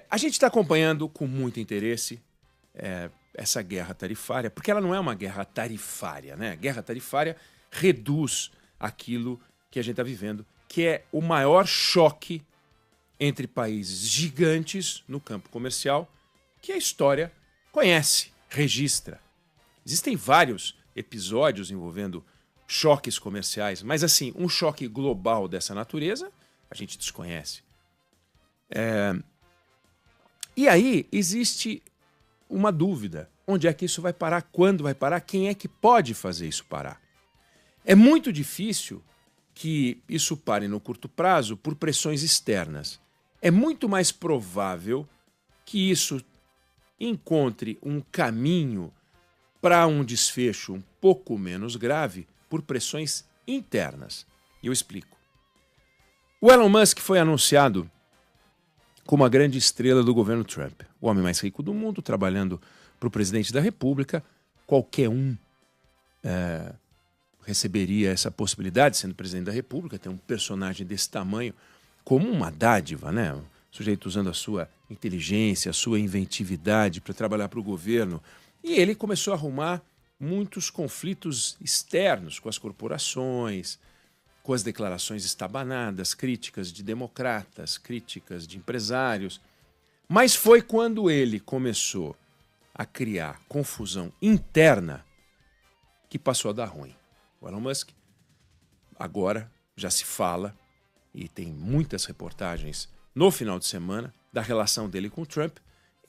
A gente está acompanhando com muito interesse essa guerra tarifária, porque ela não é uma guerra tarifária, né? Guerra tarifária reduz aquilo que a gente está vivendo, que é o maior choque entre países gigantes no campo comercial que a história conhece, registra. Existem vários episódios envolvendo choques comerciais, mas assim, um choque global dessa natureza a gente desconhece. E aí existe uma dúvida. Onde é que isso vai parar? Quando vai parar? Quem é que pode fazer isso parar? É muito difícil que isso pare no curto prazo por pressões externas. É muito mais provável que isso encontre um caminho para um desfecho um pouco menos grave por pressões internas. E eu explico. O Elon Musk foi anunciado como a grande estrela do governo Trump. O homem mais rico do mundo, trabalhando para o presidente da República. Qualquer um receberia essa possibilidade, sendo presidente da República, ter um personagem desse tamanho como uma dádiva, né? O sujeito usando a sua inteligência, a sua inventividade para trabalhar para o governo. E ele começou a arrumar muitos conflitos externos com as corporações, com as declarações estabanadas, críticas de democratas, críticas de empresários. Mas foi quando ele começou a criar confusão interna que passou a dar ruim. O Elon Musk agora já se fala, e tem muitas reportagens no final de semana, da relação dele com o Trump,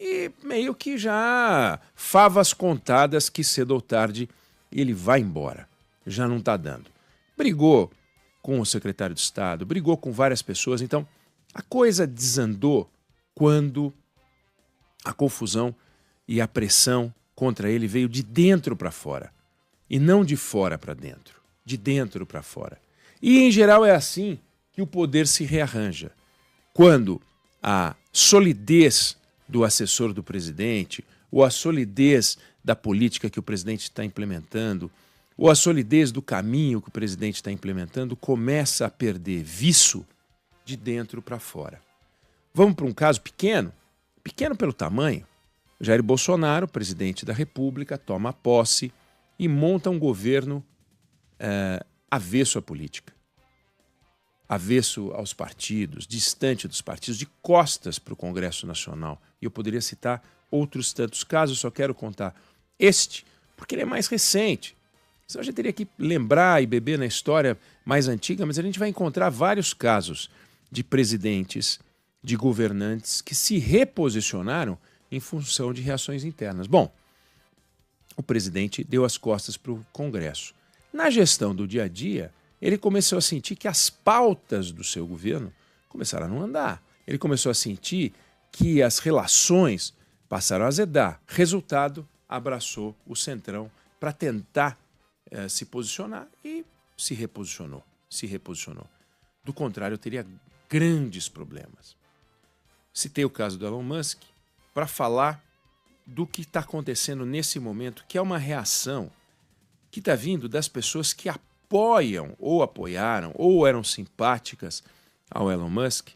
e meio que já favas contadas que cedo ou tarde ele vai embora. Já não está dando. Brigou com o secretário de Estado, brigou com várias pessoas, então a coisa desandou quando a confusão e a pressão contra ele veio de dentro para fora, e não de fora para dentro, de dentro para fora. E em geral é assim que o poder se rearranja. Quando a solidez do assessor do presidente, ou a solidez da política que o presidente está implementando, ou a solidez do caminho que o presidente está implementando, começa a perder viço de dentro para fora. Vamos para um caso pequeno pelo tamanho. Jair Bolsonaro, presidente da República, toma posse e monta um governo avesso à política, avesso aos partidos, distante dos partidos, de costas para o Congresso Nacional. E eu poderia citar outros tantos casos, só quero contar este, porque ele é mais recente. Senão a gente teria que lembrar e beber na história mais antiga, mas a gente vai encontrar vários casos de presidentes, de governantes que se reposicionaram em função de reações internas. Bom, o presidente deu as costas para o Congresso. Na gestão do dia a dia, ele começou a sentir que as pautas do seu governo começaram a não andar. Ele começou a sentir que as relações passaram a azedar. Resultado, abraçou o Centrão para tentar se posicionar e se reposicionou. Do contrário, teria grandes problemas. Citei o caso do Elon Musk para falar do que está acontecendo nesse momento, que é uma reação que está vindo das pessoas que apoiam, ou apoiaram, ou eram simpáticas ao Elon Musk,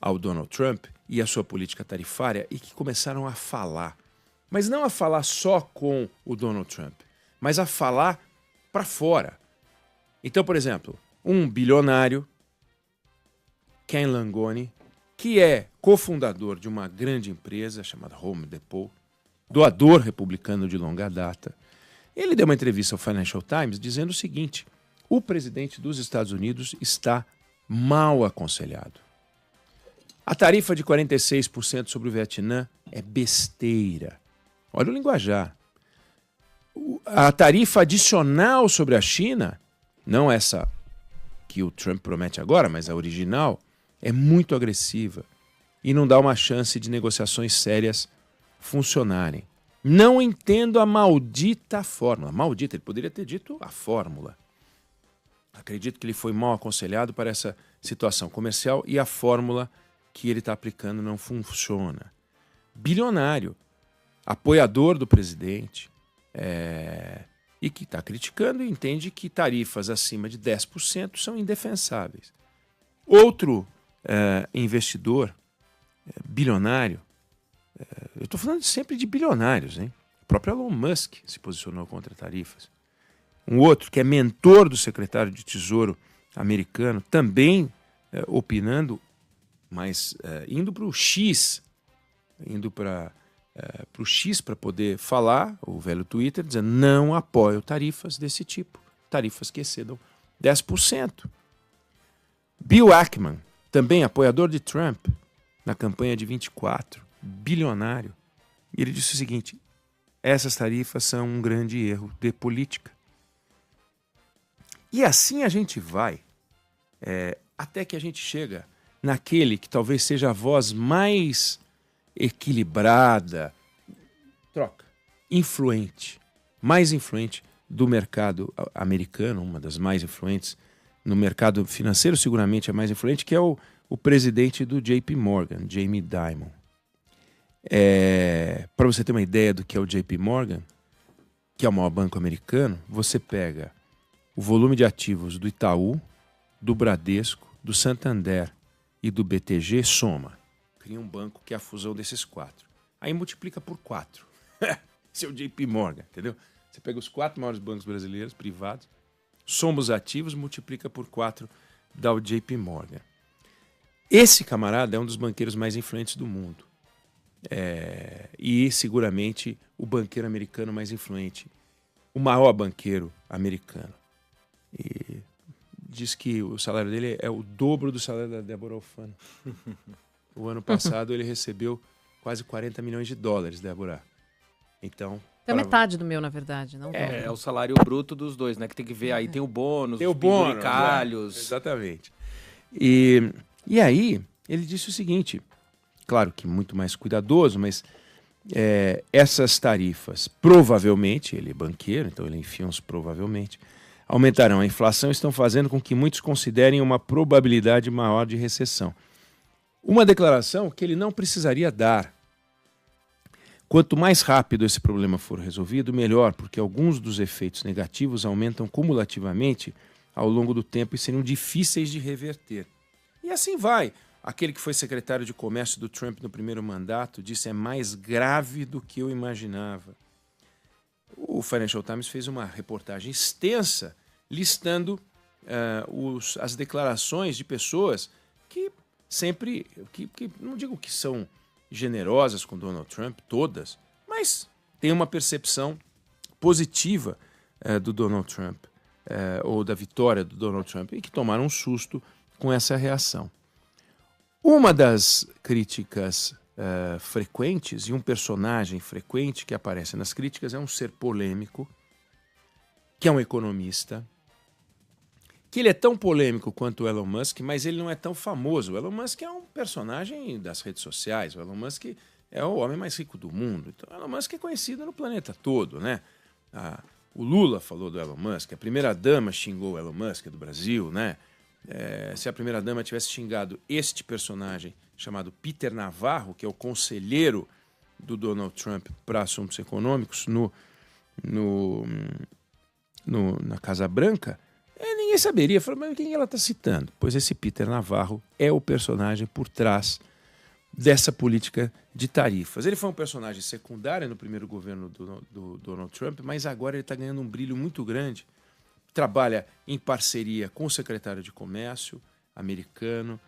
ao Donald Trump e à sua política tarifária, e que começaram a falar. Mas não a falar só com o Donald Trump, mas a falar para fora. Então, por exemplo, um bilionário, Ken Langone, que é cofundador de uma grande empresa chamada Home Depot, doador republicano de longa data, ele deu uma entrevista ao Financial Times dizendo o seguinte: o presidente dos Estados Unidos está mal aconselhado. A tarifa de 46% sobre o Vietnã é besteira. Olha o linguajar. A tarifa adicional sobre a China, não essa que o Trump promete agora, mas a original, é muito agressiva e não dá uma chance de negociações sérias funcionarem. Não entendo a maldita fórmula. Maldita, ele poderia ter dito a fórmula. Acredito que ele foi mal aconselhado para essa situação comercial e a fórmula que ele está aplicando não funciona. Bilionário, apoiador do presidente, e que está criticando e entende que tarifas acima de 10% são indefensáveis. Outro investidor bilionário, eu estou falando sempre de bilionários, hein? O próprio Elon Musk se posicionou contra tarifas. Um outro que é mentor do secretário de Tesouro americano, também opinando, mas indo para o X, para o X para poder falar, o velho Twitter, dizendo não apoio tarifas desse tipo, tarifas que excedam 10%. Bill Ackman, também apoiador de Trump, na campanha de 24, bilionário, e ele disse o seguinte: essas tarifas são um grande erro de política. E assim a gente vai, até que a gente chega naquele que talvez seja a voz mais equilibrada, mais influente do mercado americano, uma das mais influentes no mercado financeiro, seguramente a mais influente, que é o presidente do JP Morgan, Jamie Dimon. Para você ter uma ideia do que é o JP Morgan, que é o maior banco americano, você pega o volume de ativos do Itaú, do Bradesco, do Santander e do BTG, soma. Cria um banco que é a fusão desses 4. Aí multiplica por 4. Esse é o JP Morgan, entendeu? Você pega os 4 maiores bancos brasileiros, privados, soma os ativos, multiplica por 4, dá o JP Morgan. Esse camarada é um dos banqueiros mais influentes do mundo. E seguramente o banqueiro americano mais influente, o maior banqueiro americano. E diz que o salário dele é o dobro do salário da Débora Alfano. O ano passado ele recebeu quase 40 milhões de dólares, Débora. Então, metade do meu, na verdade. Não é o salário bruto dos dois, né? Que tem que ver aí, tem o bônus, tem o bônus, calhos. Exatamente. E aí, ele disse o seguinte, claro que muito mais cuidadoso, mas essas tarifas, provavelmente, ele é banqueiro, então ele enfia uns provavelmente, aumentarão a inflação e estão fazendo com que muitos considerem uma probabilidade maior de recessão. Uma declaração que ele não precisaria dar. Quanto mais rápido esse problema for resolvido, melhor, porque alguns dos efeitos negativos aumentam cumulativamente ao longo do tempo e seriam difíceis de reverter. E assim vai. Aquele que foi secretário de comércio do Trump no primeiro mandato disse: é mais grave do que eu imaginava. O Financial Times fez uma reportagem extensa listando as declarações de pessoas que sempre, não digo que são generosas com Donald Trump, todas, mas tem uma percepção positiva do Donald Trump, ou da vitória do Donald Trump, e que tomaram um susto com essa reação. Uma das críticas frequentes, e um personagem frequente que aparece nas críticas, é um ser polêmico, que é um economista, que ele é tão polêmico quanto o Elon Musk, mas ele não é tão famoso. O Elon Musk é um personagem das redes sociais, o Elon Musk é o homem mais rico do mundo. Então, o Elon Musk é conhecido no planeta todo, né? O Lula falou do Elon Musk, a primeira-dama xingou o Elon Musk do Brasil, né? Se a primeira-dama tivesse xingado este personagem chamado Peter Navarro, que é o conselheiro do Donald Trump para assuntos econômicos na Casa Branca, ninguém saberia. Falou, mas quem ela está citando? Pois esse Peter Navarro é o personagem por trás dessa política de tarifas. Ele foi um personagem secundário no primeiro governo do Donald Trump, mas agora ele está ganhando um brilho muito grande. Trabalha em parceria com o secretário de Comércio americano,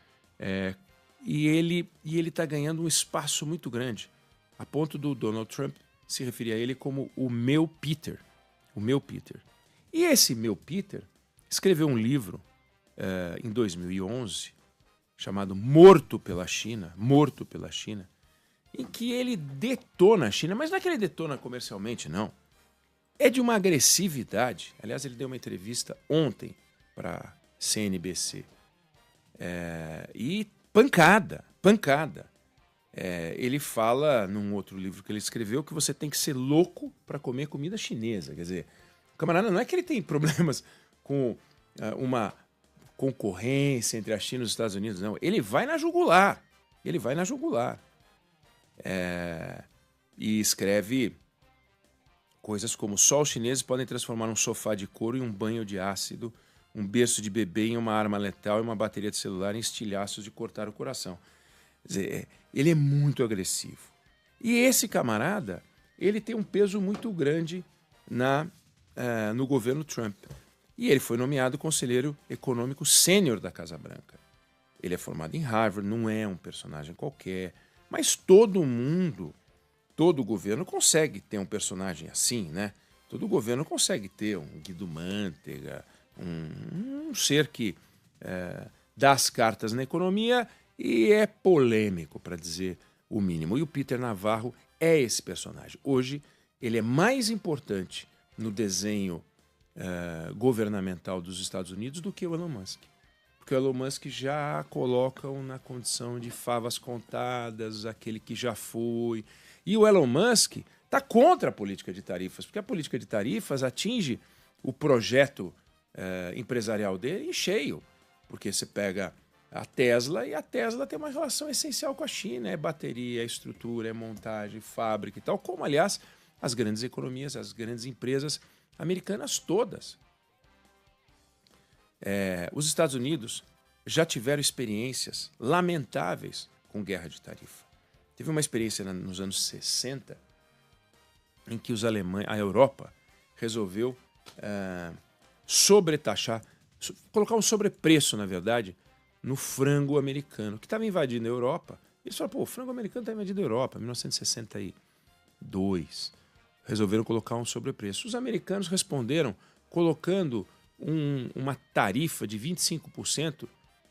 e ele está ganhando um espaço muito grande, a ponto do Donald Trump se referir a ele como o meu Peter. O meu Peter. E esse meu Peter escreveu um livro em 2011 chamado Morto pela China, em que ele detona a China, mas não é que ele detona comercialmente, não. É de uma agressividade. Aliás, ele deu uma entrevista ontem para a CNBC. E pancada. Ele fala, num outro livro que ele escreveu, que você tem que ser louco para comer comida chinesa. Quer dizer, o camarada não é que ele tem problemas com uma concorrência entre a China e os Estados Unidos, não. Ele vai na jugular. E escreve coisas como: só os chineses podem transformar um sofá de couro em um banho de ácido, um berço de bebê em uma arma letal e uma bateria de celular em estilhaços de cortar o coração. Quer dizer, ele é muito agressivo. E esse camarada, ele tem um peso muito grande no governo Trump. E ele foi nomeado conselheiro econômico sênior da Casa Branca. Ele é formado em Harvard, não é um personagem qualquer. Mas todo governo consegue ter um personagem assim, né? Todo governo consegue ter um Guido Mantega, um ser que dá as cartas na economia e é polêmico, para dizer o mínimo. E o Peter Navarro é esse personagem. Hoje, ele é mais importante no desenho governamental dos Estados Unidos do que o Elon Musk. Porque o Elon Musk já colocam na condição de favas contadas, aquele que já foi. E o Elon Musk está contra a política de tarifas, porque a política de tarifas atinge o projeto empresarial dele em cheio. Porque você pega a Tesla, e a Tesla tem uma relação essencial com a China. É bateria, é estrutura, é montagem, fábrica e tal. Como, aliás, as grandes economias, as grandes empresas americanas todas. Os Estados Unidos já tiveram experiências lamentáveis com guerra de tarifa. Teve uma experiência nos anos 60 em que a Europa resolveu sobretaxar, colocar um sobrepreço, na verdade, no frango americano, que estava invadindo a Europa. Eles falaram, o frango americano está invadindo a Europa, em 1962. Resolveram colocar um sobrepreço. Os americanos responderam colocando uma tarifa de 25%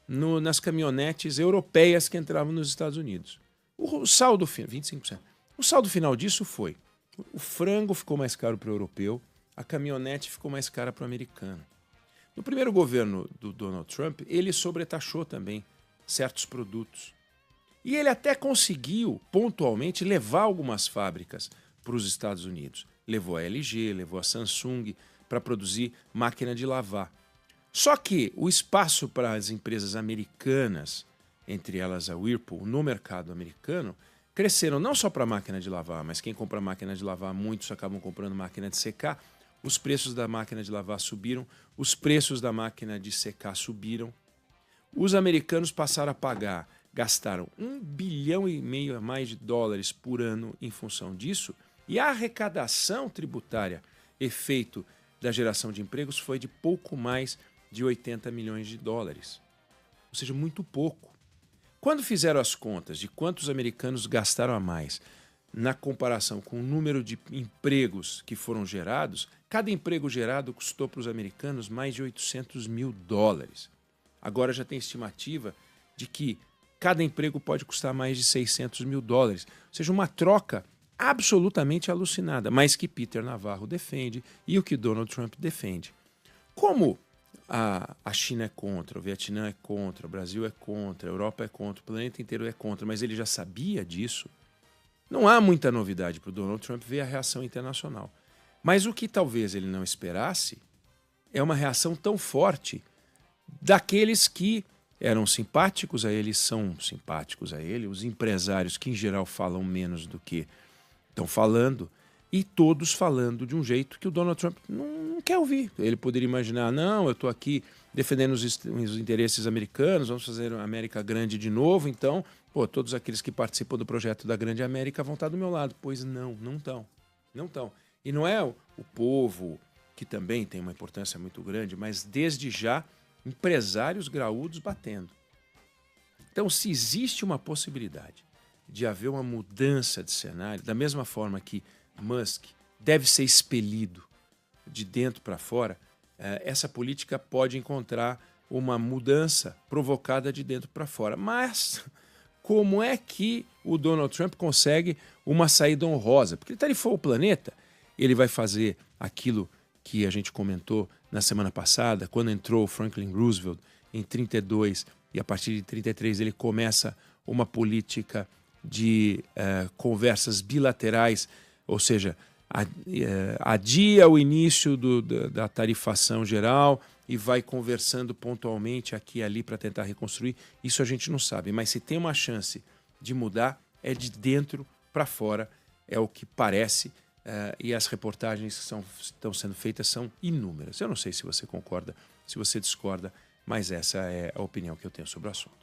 nas caminhonetes europeias que entravam nos Estados Unidos. O saldo final, 25%. O saldo final disso foi: o frango ficou mais caro para o europeu, a caminhonete ficou mais cara para o americano. No primeiro governo do Donald Trump, ele sobretaxou também certos produtos. E ele até conseguiu, pontualmente, levar algumas fábricas para os Estados Unidos. Levou a LG, levou a Samsung para produzir máquina de lavar. Só que o espaço para as empresas americanas, entre elas a Whirlpool, no mercado americano, cresceram não só para máquina de lavar, mas quem compra máquina de lavar, muitos acabam comprando máquina de secar. Os preços da máquina de lavar subiram, os preços da máquina de secar subiram. Os americanos passaram a gastaram 1,5 bilhão a mais de dólares por ano em função disso, e a arrecadação tributária, efeito da geração de empregos, foi de pouco mais de 80 milhões de dólares. Ou seja, muito pouco. Quando fizeram as contas de quantos americanos gastaram a mais na comparação com o número de empregos que foram gerados, cada emprego gerado custou para os americanos mais de 800 mil dólares. Agora já tem estimativa de que cada emprego pode custar mais de 600 mil dólares. Ou seja, uma troca absolutamente alucinada, mas que Peter Navarro defende e o que Donald Trump defende. Como a China é contra, o Vietnã é contra, o Brasil é contra, a Europa é contra, o planeta inteiro é contra, mas ele já sabia disso, não há muita novidade para o Donald Trump ver a reação internacional. Mas o que talvez ele não esperasse é uma reação tão forte daqueles que eram simpáticos a ele, são simpáticos a ele, os empresários que em geral falam menos do que estão falando, e todos falando de um jeito que o Donald Trump não quer ouvir. Ele poderia imaginar, não, eu estou aqui defendendo os interesses americanos, vamos fazer a América grande de novo, então, todos aqueles que participam do projeto da Grande América vão estar do meu lado. Pois não estão. Não estão. E não é o povo, que também tem uma importância muito grande, mas desde já empresários graúdos batendo. Então, se existe uma possibilidade de haver uma mudança de cenário, da mesma forma que Musk deve ser expelido de dentro para fora, essa política pode encontrar uma mudança provocada de dentro para fora. Mas como é que o Donald Trump consegue uma saída honrosa? Porque ele tarifou o planeta, ele vai fazer aquilo que a gente comentou na semana passada, quando entrou Franklin Roosevelt em 32 e a partir de 33 ele começa uma política de conversas bilaterais, ou seja, adia o início da tarifação geral e vai conversando pontualmente aqui e ali para tentar reconstruir. Isso a gente não sabe, mas se tem uma chance de mudar, é de dentro para fora, é o que parece, e as reportagens que estão sendo feitas são inúmeras. Eu não sei se você concorda, se você discorda, mas essa é a opinião que eu tenho sobre o assunto.